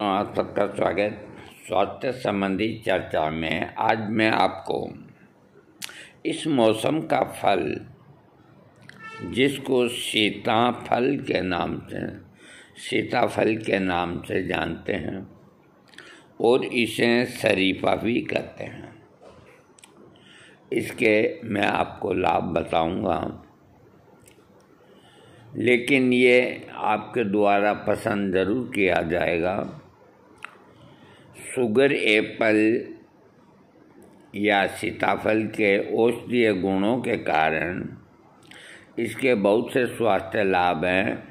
आप सबका स्वागत। स्वास्थ्य संबंधी चर्चा में आज मैं आपको इस मौसम का फल, जिसको सीताफल के नाम से जानते हैं और इसे शरीफा भी कहते हैं, इसके मैं आपको लाभ बताऊंगा। लेकिन ये आपके द्वारा पसंद ज़रूर किया जाएगा। शुगर एप्पल या सीताफल के औषधीय गुणों के कारण इसके बहुत से स्वास्थ्य लाभ हैं।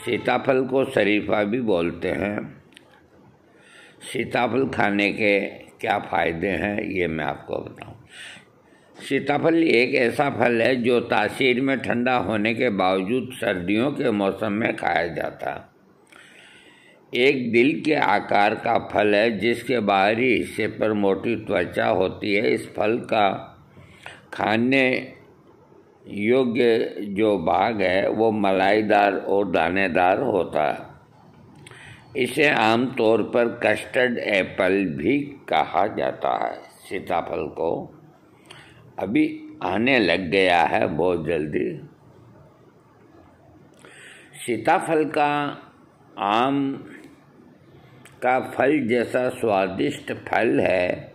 सीताफल को शरीफा भी बोलते हैं। सीताफल खाने के क्या फ़ायदे हैं, ये मैं आपको बताऊं। सीताफल एक ऐसा फल है जो तासीर में ठंडा होने के बावजूद सर्दियों के मौसम में खाया जाता है। एक दिल के आकार का फल है जिसके बाहरी हिस्से पर मोटी त्वचा होती है। इस फल का खाने योग्य जो भाग है वो मलाईदार और दानेदार होता है। इसे आमतौर पर कस्टर्ड एप्पल भी कहा जाता है। सीताफल को अभी आने लग गया है बहुत जल्दी। सीताफल का आम का फल जैसा स्वादिष्ट फल है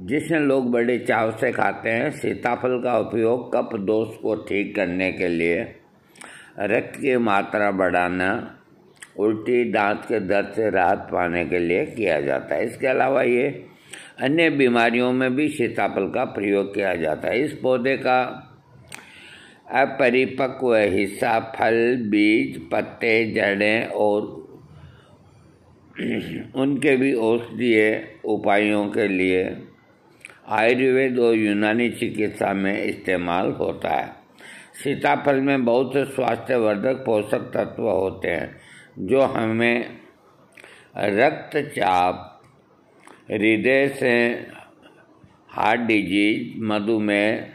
जिसे लोग बड़े चाव से खाते हैं। सीताफल का उपयोग कफ दोष को ठीक करने के लिए, रक्त की मात्रा बढ़ाना, उल्टी, दांत के दर्द से राहत पाने के लिए किया जाता है। इसके अलावा ये अन्य बीमारियों में भी सीताफल का प्रयोग किया जाता है। इस पौधे का अपरिपक्व हिस्सा फल, बीज, पत्ते, जड़ें और उनके भी औषधीय उपायों के लिए आयुर्वेद और यूनानी चिकित्सा में इस्तेमाल होता है। सीताफल में बहुत से स्वास्थ्यवर्धक पोषक तत्व होते हैं जो हमें रक्तचाप, हृदय से हार्ट डिजीज, मधुमेह,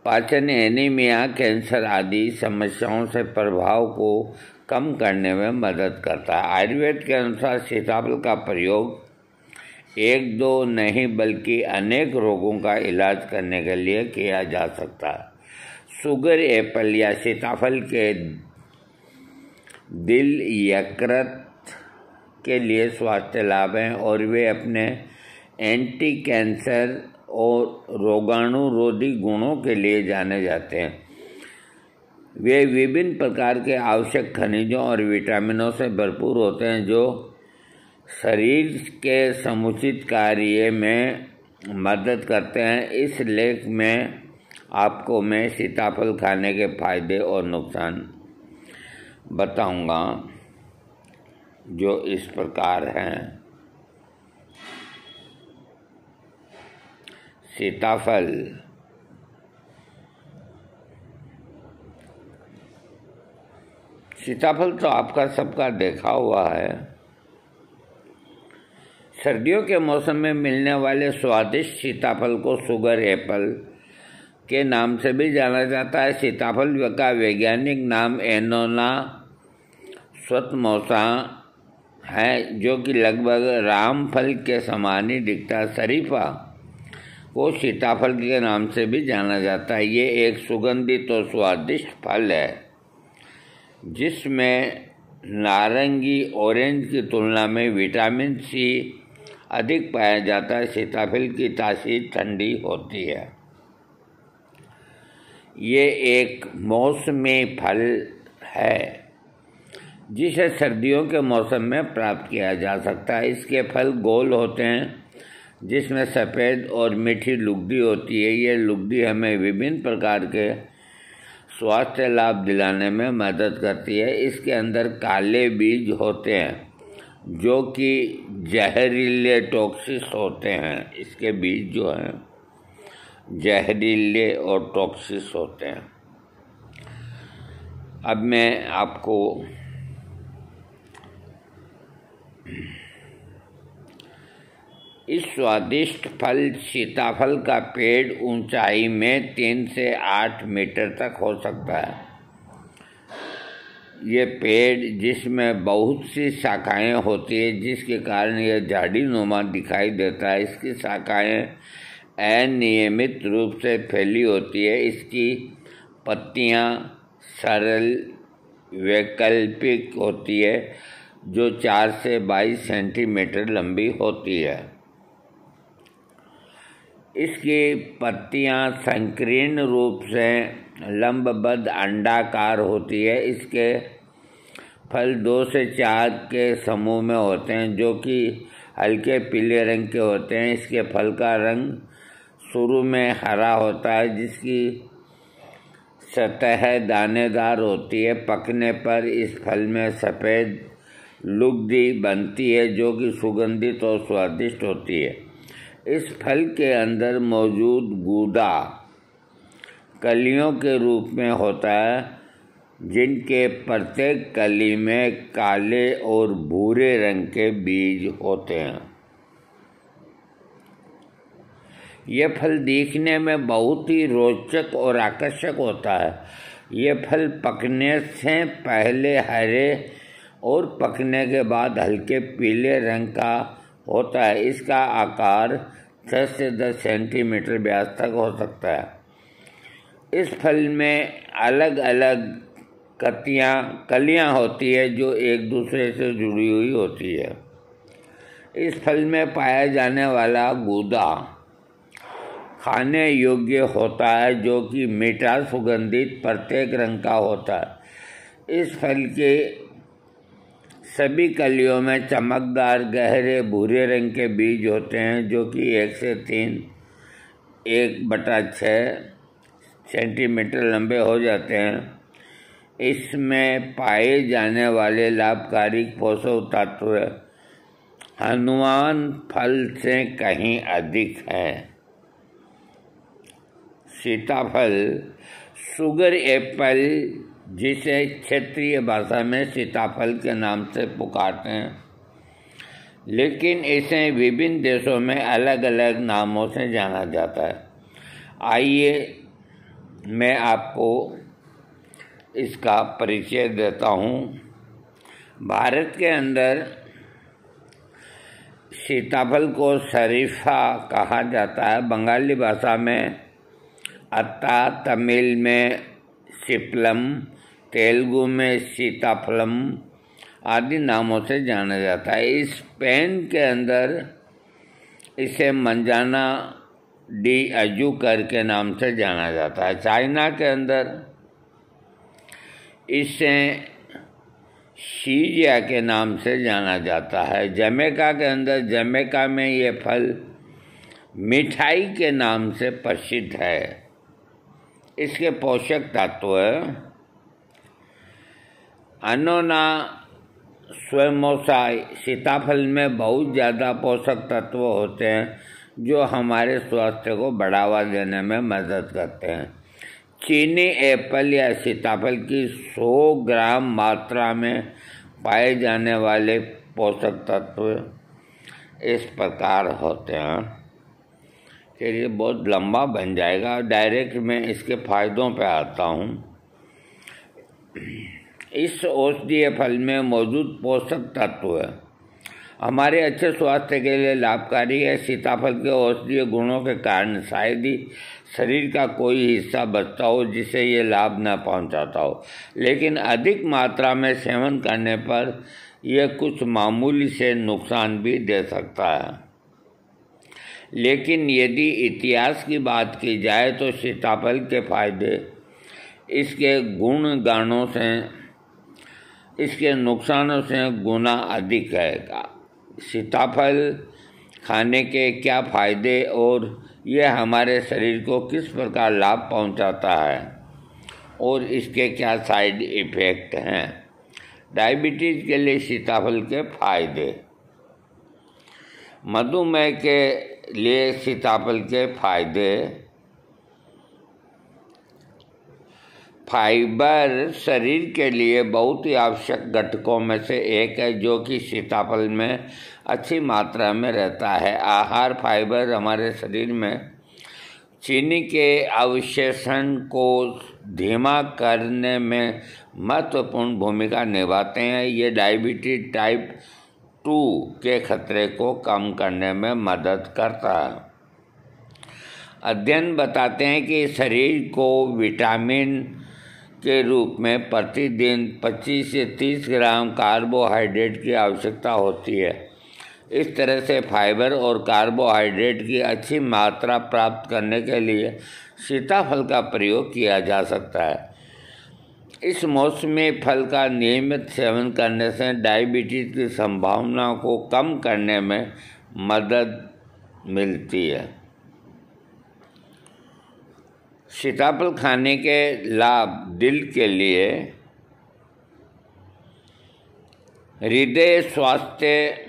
पाचन, एनीमिया, कैंसर आदि समस्याओं से प्रभाव को कम करने में मदद करता है। आयुर्वेद के अनुसार सीताफल का प्रयोग एक दो नहीं बल्कि अनेक रोगों का इलाज करने के लिए किया जा सकता है। शुगर एप्पल या सीताफल के दिल, यकृत के लिए स्वास्थ्य लाभ हैं और वे अपने एंटी कैंसर और रोगाणुरोधी गुणों के लिए जाने जाते हैं। वे विभिन्न प्रकार के आवश्यक खनिजों और विटामिनों से भरपूर होते हैं जो शरीर के समुचित कार्य में मदद करते हैं। इस लेख में आपको मैं सीताफल खाने के फायदे और नुकसान बताऊंगा जो इस प्रकार हैं। सीताफल तो आपका सबका देखा हुआ है। सर्दियों के मौसम में मिलने वाले स्वादिष्ट सीताफल को शुगर एप्पल के नाम से भी जाना जाता है। सीताफल का वैज्ञानिक नाम एनोना स्वत्मोसा है, जो कि लगभग रामफल के समान ही दिखता है। शरीफा को सीताफल के नाम से भी जाना जाता है। ये एक सुगंधित और स्वादिष्ट फल है जिसमें नारंगी, ऑरेंज की तुलना में विटामिन सी अधिक पाया जाता है। सीताफल की तासीर ठंडी होती है। ये एक मौसमी फल है जिसे सर्दियों के मौसम में प्राप्त किया जा सकता है। इसके फल गोल होते हैं जिसमें सफ़ेद और मीठी लुगदी होती है। ये लुगदी हमें विभिन्न प्रकार के स्वास्थ्य लाभ दिलाने में मदद करती है। इसके अंदर काले बीज होते हैं जो कि जहरीले टॉक्सिस होते हैं। इसके बीज जो हैं जहरीले और टॉक्सिस होते हैं। अब मैं आपको इस स्वादिष्ट फल सीताफल का पेड़ ऊंचाई में 3 से 8 मीटर तक हो सकता है। ये पेड़ जिसमें बहुत सी शाखाएं होती है, जिसके कारण यह झाड़ीनुमा दिखाई देता है। इसकी शाखाएं अनियमित रूप से फैली होती है। इसकी पत्तियां सरल वैकल्पिक होती है जो 4 से 22 सेंटीमीटर लंबी होती है। इसकी पत्तियां संकीर्ण रूप से लंबबद्ध अंडाकार होती है। इसके फल 2 से 4 के समूह में होते हैं जो कि हल्के पीले रंग के होते हैं। इसके फल का रंग शुरू में हरा होता है, जिसकी सतह दानेदार होती है। पकने पर इस फल में सफ़ेद लुगदी बनती है जो कि सुगंधित और स्वादिष्ट होती है। इस फल के अंदर मौजूद गूदा कलियों के रूप में होता है, जिनके प्रत्येक कली में काले और भूरे रंग के बीज होते हैं। यह फल दिखने में बहुत ही रोचक और आकर्षक होता है। यह फल पकने से पहले हरे और पकने के बाद हल्के पीले रंग का होता है। इसका आकार 6 से 10 सेंटीमीटर व्यास तक हो सकता है। इस फल में अलग अलग कलियां होती है जो एक दूसरे से जुड़ी हुई होती है। इस फल में पाया जाने वाला गूदा खाने योग्य होता है जो कि मीठा सुगंधित प्रत्येक रंग का होता है। इस फल के सभी कलियों में चमकदार गहरे भूरे रंग के बीज होते हैं जो कि 1 से 3 1/6 सेंटीमीटर लंबे हो जाते हैं। इसमें पाए जाने वाले लाभकारी पोषक तत्व हनुमान फल से कहीं अधिक है। सीताफल शुगर एप्पल, जिसे क्षेत्रीय भाषा में सीताफल के नाम से पुकारते हैं, लेकिन इसे विभिन्न देशों में अलग अलग नामों से जाना जाता है। आइए मैं आपको इसका परिचय देता हूँ। भारत के अंदर सीताफल को शरीफा कहा जाता है। बंगाली भाषा में अत्ता, तमिल में सिप्लम, तेलुगु में सीताफलम आदि नामों से जाना जाता है। स्पेन के अंदर इसे मंजाना डी अजूकर के नाम से जाना जाता है। चाइना के अंदर इसे शीजिया के नाम से जाना जाता है। जमैका के अंदर जमैका में ये फल मिठाई के नाम से प्रसिद्ध है। इसके पोषक तत्व अनोना स्क्वैमोसा सीताफल में बहुत ज़्यादा पोषक तत्व होते हैं जो हमारे स्वास्थ्य को बढ़ावा देने में मदद करते हैं। चीनी एप्पल या सीताफल की 100 ग्राम मात्रा में पाए जाने वाले पोषक तत्व इस प्रकार होते हैं। चलिए, बहुत लंबा बन जाएगा। डायरेक्ट मैं इसके फायदों पे आता हूँ। इस औषधीय फल में मौजूद पोषक तत्व हमारे अच्छे स्वास्थ्य के लिए लाभकारी है। सीताफल के औषधीय गुणों के कारण शायद ही शरीर का कोई हिस्सा बचता हो जिसे ये लाभ न पहुंचाता हो, लेकिन अधिक मात्रा में सेवन करने पर यह कुछ मामूली से नुकसान भी दे सकता है। लेकिन यदि इतिहास की बात की जाए तो सीताफल के फायदे इसके गुण गानों से इसके नुकसानों से गुना अधिक है। सीताफल खाने के क्या फायदे और यह हमारे शरीर को किस प्रकार लाभ पहुंचाता है और इसके क्या साइड इफ़ेक्ट हैं। डायबिटीज़ के लिए सीताफल के फायदे। मधुमेह के लिए सीताफल के फायदे। फाइबर शरीर के लिए बहुत ही आवश्यक घटकों में से एक है जो कि सीताफल में अच्छी मात्रा में रहता है। आहार फाइबर हमारे शरीर में चीनी के अवशोषण को धीमा करने में महत्वपूर्ण भूमिका निभाते हैं। ये डायबिटीज टाइप 2 के खतरे को कम करने में मदद करता है। अध्ययन बताते हैं कि शरीर को विटामिन के रूप में प्रतिदिन 25 से 30 ग्राम कार्बोहाइड्रेट की आवश्यकता होती है। इस तरह से फाइबर और कार्बोहाइड्रेट की अच्छी मात्रा प्राप्त करने के लिए सीताफल का प्रयोग किया जा सकता है। इस मौसमी फल का नियमित सेवन करने से डायबिटीज की संभावना को कम करने में मदद मिलती है। सीताफल खाने के लाभ दिल के लिए, हृदय स्वास्थ्य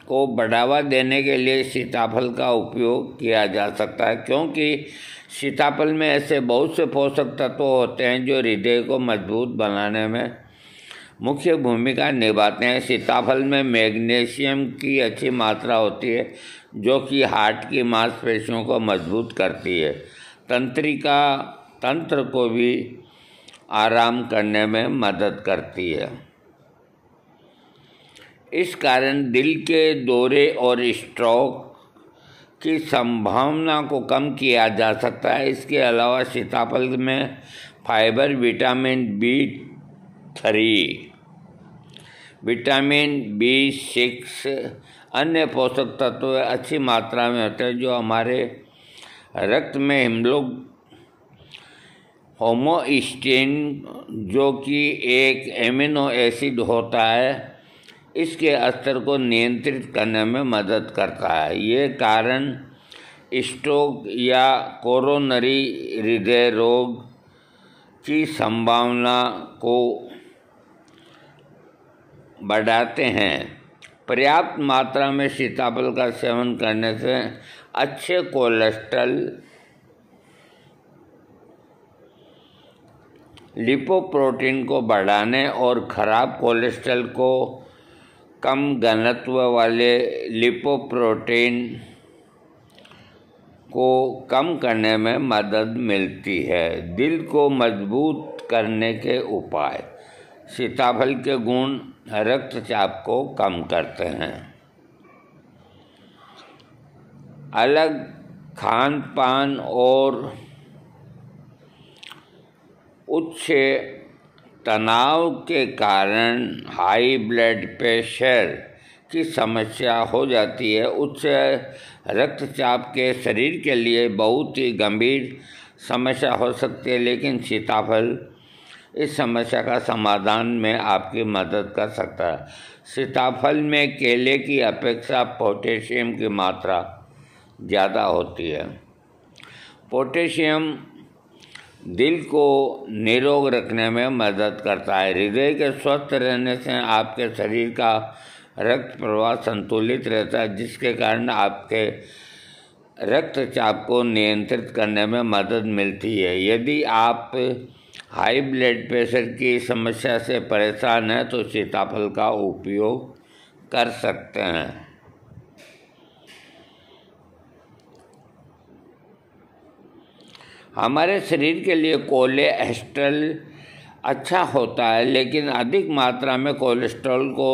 को बढ़ावा देने के लिए सीताफल का उपयोग किया जा सकता है, क्योंकि सीताफल में ऐसे बहुत से पोषक तत्व होते हैं जो हृदय को मजबूत बनाने में मुख्य भूमिका निभाते हैं। सीताफल में मैग्नीशियम की अच्छी मात्रा होती है, जो कि हार्ट की मांसपेशियों को मजबूत करती है। तंत्रिका तंत्र को भी आराम करने में मदद करती है। इस कारण दिल के दौरे और स्ट्रोक की संभावना को कम किया जा सकता है। इसके अलावा सीताफल में fibre, vitamin B3, vitamin B6 अन्य पोषक तत्व अच्छी मात्रा में होते हैं, जो हमारे रक्त में होमोस्टेन, जो कि एक एमिनो एसिड होता है, इसके स्तर को नियंत्रित करने में मदद करता है। ये कारण स्ट्रोक या कोरोनरी हृदय रोग की संभावना को बढ़ाते हैं। पर्याप्त मात्रा में सीताफल का सेवन करने से अच्छे कोलेस्ट्रॉल, लिपोप्रोटीन को बढ़ाने और खराब कोलेस्ट्रॉल को कम घनत्व वाले लिपोप्रोटीन को कम करने में मदद मिलती है। दिल को मजबूत करने के उपाय, सीताफल के गुण रक्तचाप को कम करते हैं। अलग खान पान और उच्च तनाव के कारण हाई ब्लड प्रेशर की समस्या हो जाती है। उच्च रक्तचाप के शरीर के लिए बहुत ही गंभीर समस्या हो सकती है, लेकिन सीताफल इस समस्या का समाधान में आपकी मदद कर सकता है। सीताफल में केले की अपेक्षा पोटेशियम की मात्रा ज़्यादा होती है। पोटेशियम दिल को निरोग रखने में मदद करता है। हृदय के स्वस्थ रहने से आपके शरीर का रक्त प्रवाह संतुलित रहता है, जिसके कारण आपके रक्तचाप को नियंत्रित करने में मदद मिलती है। यदि आप हाई ब्लड प्रेशर की समस्या से परेशान हैं तो सीताफल का उपयोग कर सकते हैं। हमारे शरीर के लिए कोलेस्ट्रॉल अच्छा होता है, लेकिन अधिक मात्रा में कोलेस्ट्रॉल को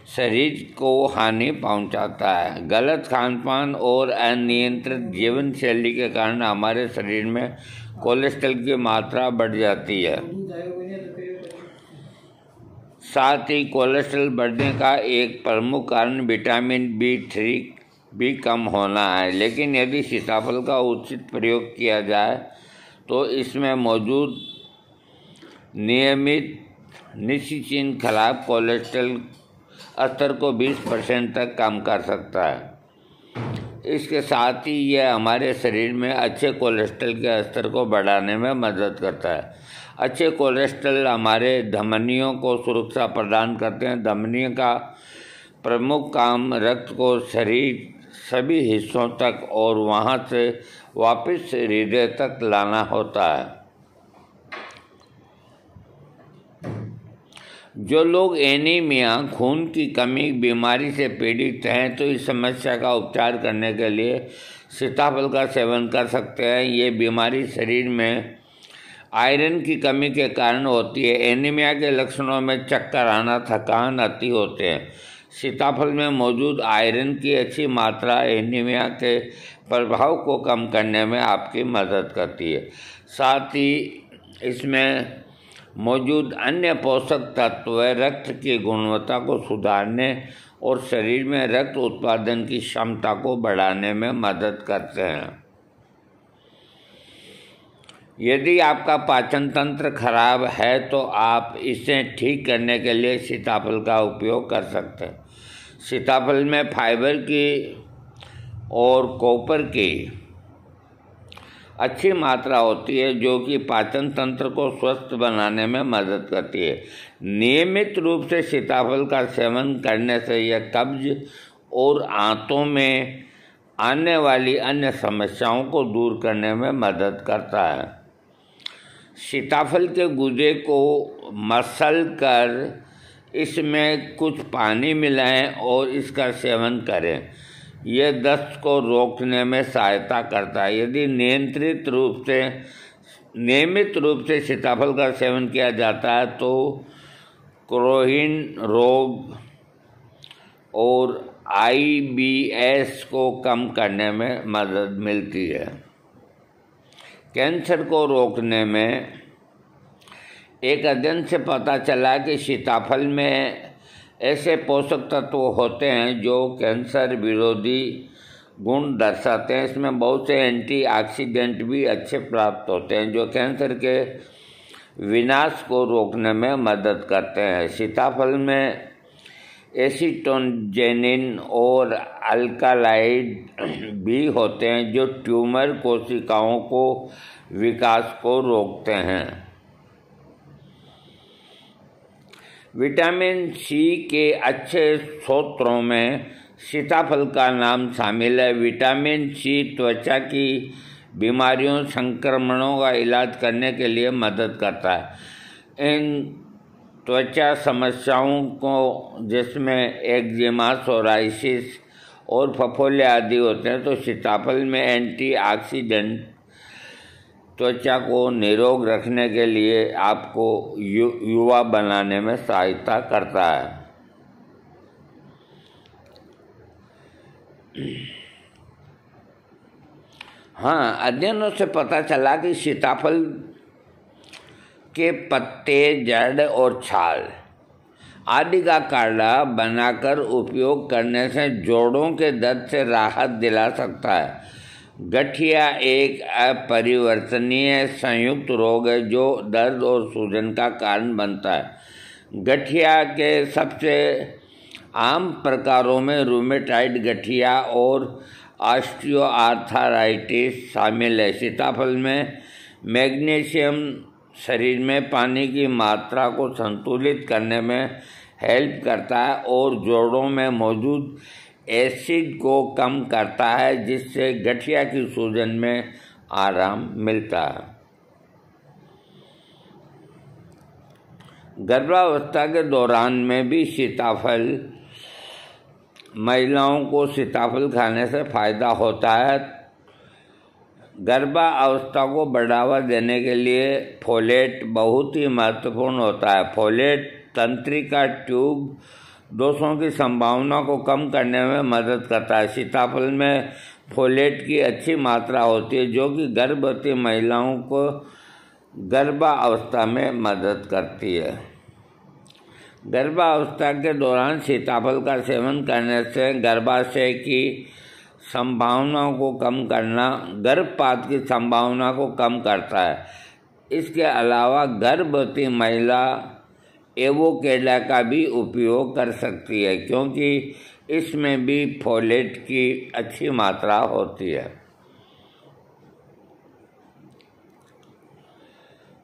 शरीर को हानि पहुंचाता है। गलत खानपान और अनियंत्रित जीवन शैली के कारण हमारे शरीर में कोलेस्ट्रॉल की मात्रा बढ़ जाती है। साथ ही कोलेस्ट्रॉल बढ़ने का एक प्रमुख कारण विटामिन B3 भी कम होना है। लेकिन यदि सीताफल का उचित प्रयोग किया जाए तो इसमें मौजूद नियमित निश्चित खराब कोलेस्ट्रॉल स्तर को 20% तक कम कर सकता है। इसके साथ ही यह हमारे शरीर में अच्छे कोलेस्ट्रॉल के स्तर को बढ़ाने में मदद करता है। अच्छे कोलेस्ट्रॉल हमारे धमनियों को सुरक्षा प्रदान करते हैं। धमनियों का प्रमुख काम रक्त को शरीर सभी हिस्सों तक और वहां से वापस हृदय तक लाना होता है। जो लोग एनीमिया खून की कमी बीमारी से पीड़ित हैं तो इस समस्या का उपचार करने के लिए सीताफल का सेवन कर सकते हैं। ये बीमारी शरीर में आयरन की कमी के कारण होती है। एनीमिया के लक्षणों में चक्कर आना, थकान, अति होते हैं। सीताफल में मौजूद आयरन की अच्छी मात्रा एनीमिया के प्रभाव को कम करने में आपकी मदद करती है। साथ ही इसमें मौजूद अन्य पोषक तत्व रक्त की गुणवत्ता को सुधारने और शरीर में रक्त उत्पादन की क्षमता को बढ़ाने में मदद करते हैं। यदि आपका पाचन तंत्र खराब है तो आप इसे ठीक करने के लिए सीताफल का उपयोग कर सकते हैं। सीताफल में फाइबर की और कॉपर की अच्छी मात्रा होती है जो कि पाचन तंत्र को स्वस्थ बनाने में मदद करती है। नियमित रूप से सीताफल का सेवन करने से यह कब्ज और आंतों में आने वाली अन्य समस्याओं को दूर करने में मदद करता है। सीताफल के गूदे को मसल कर इसमें कुछ पानी मिलाएं और इसका सेवन करें। यह दस्त को रोकने में सहायता करता है। यदि नियमित रूप से सीताफल का सेवन किया जाता है तो क्रोहिन रोग और IBS को कम करने में मदद मिलती है। कैंसर को रोकने में एक अध्ययन से पता चला कि सीताफल में ऐसे पोषक तत्व होते हैं जो कैंसर विरोधी गुण दर्शाते हैं। इसमें बहुत से एंटीऑक्सीडेंट भी अच्छे प्राप्त होते हैं जो कैंसर के विनाश को रोकने में मदद करते हैं। सीताफल में एसिटोजेनिन और अल्कालाइड भी होते हैं जो ट्यूमर कोशिकाओं को विकास को रोकते हैं। विटामिन सी के अच्छे स्रोतों में सीताफल का नाम शामिल है। विटामिन सी त्वचा की बीमारियों, संक्रमणों का इलाज करने के लिए मदद करता है। इन त्वचा समस्याओं को जिसमें एक्जिमा, सोराइसिस और फफोले आदि होते हैं तो सीताफल में एंटीऑक्सीडेंट त्वचा को निरोग रखने के लिए आपको युवा बनाने में सहायता करता है। हाँ, अध्ययनों से पता चला कि सीताफल के पत्ते, जड़ और छाल आदि का काढ़ा बनाकर उपयोग करने से जोड़ों के दर्द से राहत दिला सकता है। गठिया एक अपरिवर्तनीय संयुक्त रोग है जो दर्द और सूजन का कारण बनता है। गठिया के सबसे आम प्रकारों में रूमेटाइड गठिया और ऑस्टियोआर्थराइटिस शामिल है। सीताफल में मैग्नीशियम शरीर में पानी की मात्रा को संतुलित करने में हेल्प करता है और जोड़ों में मौजूद एसिड को कम करता है जिससे गठिया की सूजन में आराम मिलता है। गर्भावस्था के दौरान में भी महिलाओं को सीताफल खाने से फायदा होता है। गर्भावस्था को बढ़ावा देने के लिए फोलेट बहुत ही महत्वपूर्ण होता है। फोलेट तंत्रिका ट्यूब दोषों की संभावना को कम करने में मदद करता है। सीताफल में फोलेट की अच्छी मात्रा होती है जो कि गर्भवती महिलाओं को गर्भावस्था में मदद करती है। गर्भावस्था के दौरान सीताफल का सेवन करने से गर्भाशय की संभावनाओं को कम करना, गर्भपात की संभावना को कम करता है। इसके अलावा गर्भवती महिला एवोकेडा का भी उपयोग कर सकती है क्योंकि इसमें भी फोलेट की अच्छी मात्रा होती है।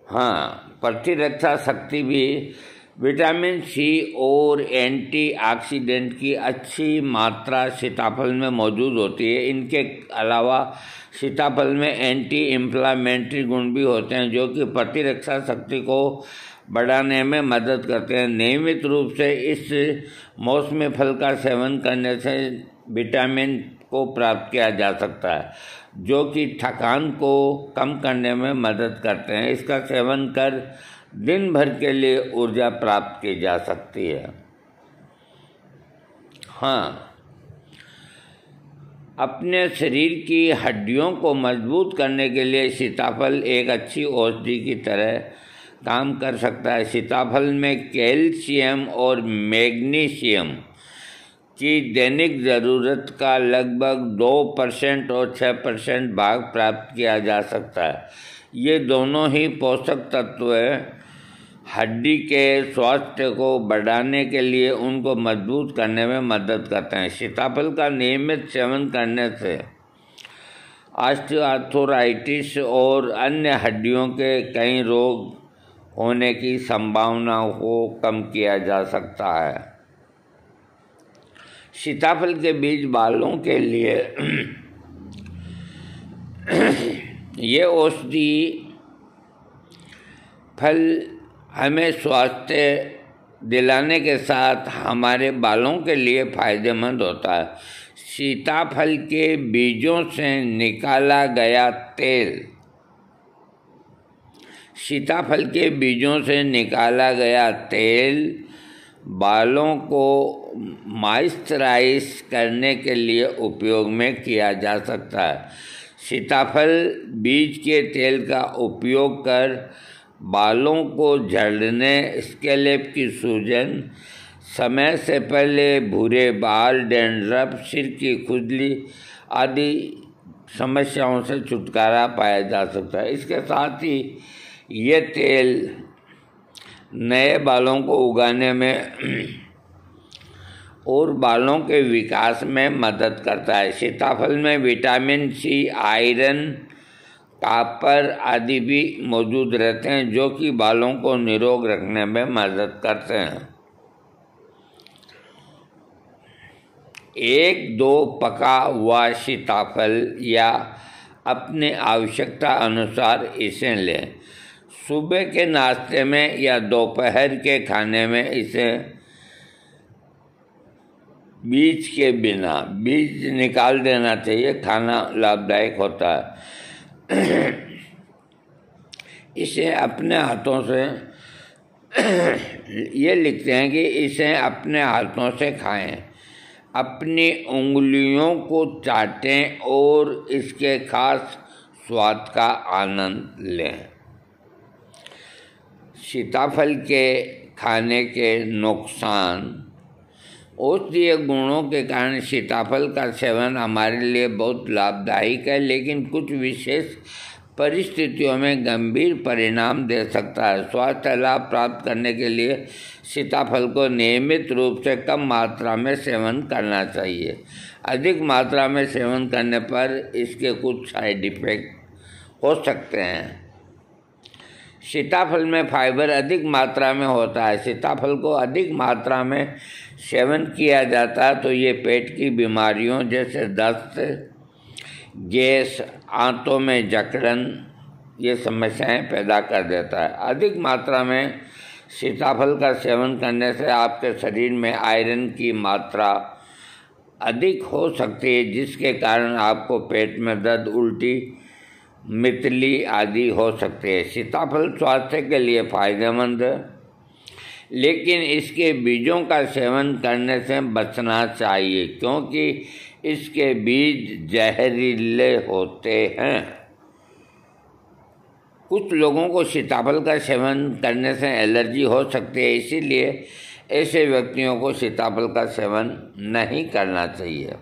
हाँ, प्रतिरक्षा शक्ति भी विटामिन सी और एंटीऑक्सीडेंट की अच्छी मात्रा सीताफल में मौजूद होती है। इनके अलावा सीताफल में एंटी इंफ्लामेटरी गुण भी होते हैं जो कि प्रतिरक्षा शक्ति को बढ़ाने में मदद करते हैं। नियमित रूप से इस मौसमी फल का सेवन करने से विटामिन को प्राप्त किया जा सकता है, जो कि थकान को कम करने में मदद करते हैं। इसका सेवन कर दिन भर के लिए ऊर्जा प्राप्त की जा सकती है। हाँ, अपने शरीर की हड्डियों को मजबूत करने के लिए सीताफल एक अच्छी औषधि की तरह काम कर सकता है। सीताफल में कैल्शियम और मैग्नीशियम की दैनिक ज़रूरत का लगभग 2% और 6% भाग प्राप्त किया जा सकता है। ये दोनों ही पोषक तत्व हड्डी के स्वास्थ्य को बढ़ाने के लिए उनको मजबूत करने में मदद करते हैं। सीताफल का नियमित सेवन करने से ऑस्टियोआर्थराइटिस और अन्य हड्डियों के कई रोग होने की संभावनाओं को कम किया जा सकता है। सीताफल के बीज बालों के लिए ये औषधि फल हमें स्वास्थ्य दिलाने के साथ हमारे बालों के लिए फायदेमंद होता है। सीताफल के बीजों से निकाला गया तेल सीताफल के बीजों से निकाला गया तेल बालों को मॉइस्चराइज करने के लिए उपयोग में किया जा सकता है। सीताफल बीज के तेल का उपयोग कर बालों को झड़ने, स्कैल्प की सूजन, समय से पहले भूरे बाल, डैंड्रफ, सिर की खुजली आदि समस्याओं से छुटकारा पाया जा सकता है। इसके साथ ही ये तेल नए बालों को उगाने में और बालों के विकास में मदद करता है। सीताफल में विटामिन सी, आयरन, कॉपर आदि भी मौजूद रहते हैं, जो कि बालों को निरोग रखने में मदद करते हैं। 1-2 पका हुआ सीताफल या अपने आवश्यकता अनुसार इसे लें। सुबह के नाश्ते में या दोपहर के खाने में इसे बीज के बिना बीज निकाल देना चाहिए। खाना लाभदायक होता है। इसे अपने हाथों से ये लिखते हैं कि इसे अपने हाथों से खाएं, अपनी उंगलियों को चाटें और इसके खास स्वाद का आनंद लें। सीताफल के खाने के नुकसान। औषधीय गुणों के कारण सीताफल का सेवन हमारे लिए बहुत लाभदायक है, लेकिन कुछ विशेष परिस्थितियों में गंभीर परिणाम दे सकता है। स्वास्थ्य लाभ प्राप्त करने के लिए सीताफल को नियमित रूप से कम मात्रा में सेवन करना चाहिए। अधिक मात्रा में सेवन करने पर इसके कुछ साइड इफ़ेक्ट हो सकते हैं। सीताफल में फाइबर अधिक मात्रा में होता है। सीताफल को अधिक मात्रा में सेवन किया जाता है तो ये पेट की बीमारियों जैसे दस्त, गैस, आंतों में जकड़न ये समस्याएं पैदा कर देता है। अधिक मात्रा में सीताफल का सेवन करने से आपके शरीर में आयरन की मात्रा अधिक हो सकती है, जिसके कारण आपको पेट में दर्द, उल्टी, मितली आदि हो सकती है। सीताफल स्वास्थ्य के लिए फायदेमंद है, लेकिन इसके बीजों का सेवन करने से बचना चाहिए, क्योंकि इसके बीज जहरीले होते हैं। कुछ लोगों को सीताफल का सेवन करने से एलर्जी हो सकती है, इसीलिए ऐसे व्यक्तियों को सीताफल का सेवन नहीं करना चाहिए।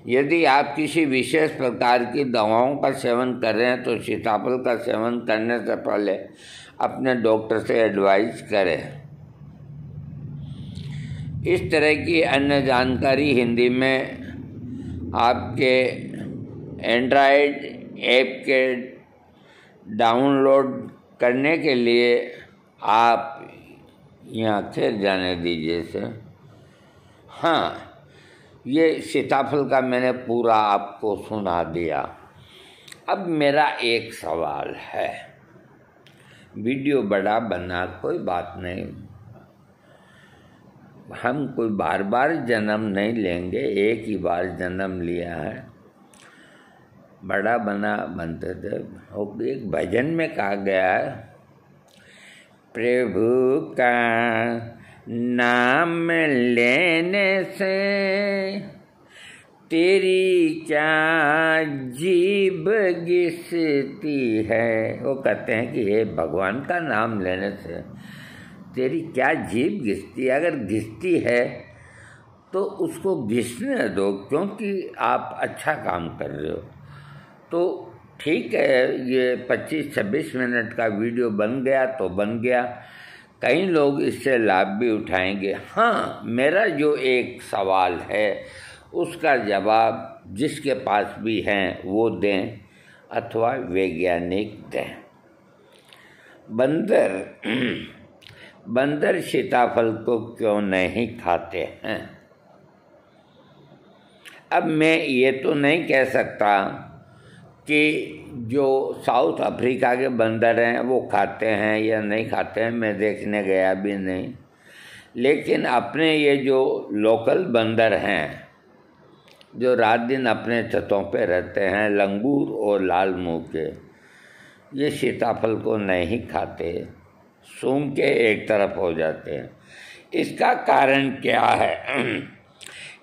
यदि आप किसी विशेष प्रकार की दवाओं का सेवन कर रहे हैं तो सीताफल का सेवन करने से पहले अपने डॉक्टर से एडवाइस करें। इस तरह की अन्य जानकारी हिंदी में आपके एंड्रॉयड ऐप के डाउनलोड करने के लिए आप यहाँ फिर जाने दीजिए इसे। हाँ, ये सीताफल का मैंने पूरा आपको सुना दिया। अब मेरा एक सवाल है, वीडियो बड़ा बना कोई बात नहीं, हम कोई बार बार जन्म नहीं लेंगे, एक ही बार जन्म लिया है। बड़ा बना बनते थे। और एक भजन में कहा गया है, प्रभु का नाम लेने से तेरी क्या जीभ घिसती है। वो कहते हैं कि हे भगवान का नाम लेने से तेरी क्या जीभ घिसती है। अगर घिसती है तो उसको घिसने दो, क्योंकि आप अच्छा काम कर रहे हो। तो ठीक है, ये 25-26 मिनट का वीडियो बन गया तो बन गया, कई लोग इससे लाभ भी उठाएंगे। हाँ, मेरा जो एक सवाल है उसका जवाब जिसके पास भी हैं वो दें अथवा वैज्ञानिक दें। बंदर सीताफल को क्यों नहीं खाते हैं? अब मैं ये तो नहीं कह सकता कि जो साउथ अफ्रीका के बंदर हैं वो खाते हैं या नहीं खाते हैं, मैं देखने गया भी नहीं। लेकिन अपने ये जो लोकल बंदर हैं जो रात दिन अपने छतों पे रहते हैं, लंगूर और लाल मुंह के, ये सीताफल को नहीं खाते, सूंघ के एक तरफ हो जाते हैं। इसका कारण क्या है?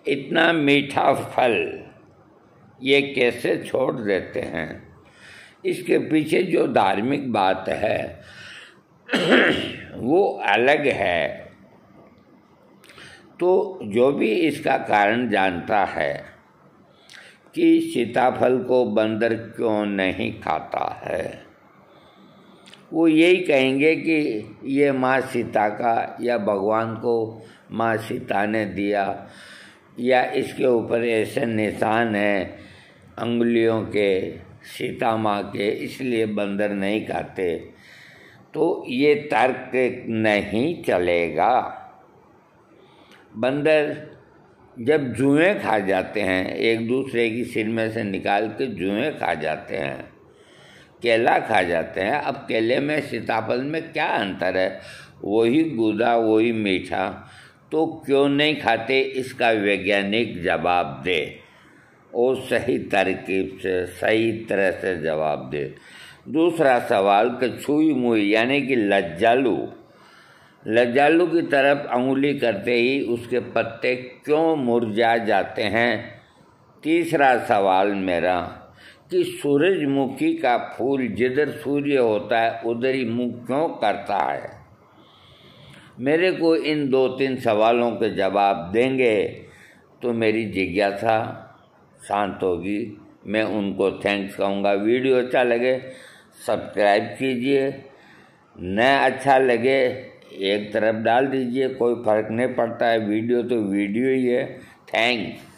इतना मीठा फल ये कैसे छोड़ देते हैं? इसके पीछे जो धार्मिक बात है वो अलग है। तो जो भी इसका कारण जानता है कि सीताफल को बंदर क्यों नहीं खाता है, वो यही कहेंगे कि ये माँ सीता का या भगवान को माँ सीता ने दिया, या इसके ऊपर ऐसे निशान हैं अंगुलियों के सीता माँ के, इसलिए बंदर नहीं खाते। तो ये तर्क नहीं चलेगा। बंदर जब जुएं खा जाते हैं, एक दूसरे की सिर में से निकाल के जुएं खा जाते हैं, केला खा जाते हैं। अब केले में सीताफल में क्या अंतर है? वही गूदा वही मीठा, तो क्यों नहीं खाते? इसका वैज्ञानिक जवाब दे और सही तरकीब से सही तरह से जवाब दे। दूसरा सवाल कि छुई मुई यानी कि लज्जालू की तरफ अंगुली करते ही उसके पत्ते क्यों मुरझा जाते हैं? तीसरा सवाल मेरा कि सूरजमुखी का फूल जिधर सूर्य होता है उधर ही मुँह क्यों करता है? मेरे को इन 2-3 सवालों के जवाब देंगे तो मेरी जिज्ञासा शांत होगी, मैं उनको थैंक्स कहूँगा। वीडियो अच्छा लगे सब्सक्राइब कीजिए, न अच्छा लगे एक तरफ डाल दीजिए, कोई फ़र्क नहीं पड़ता है। वीडियो तो वीडियो ही है। थैंक्स।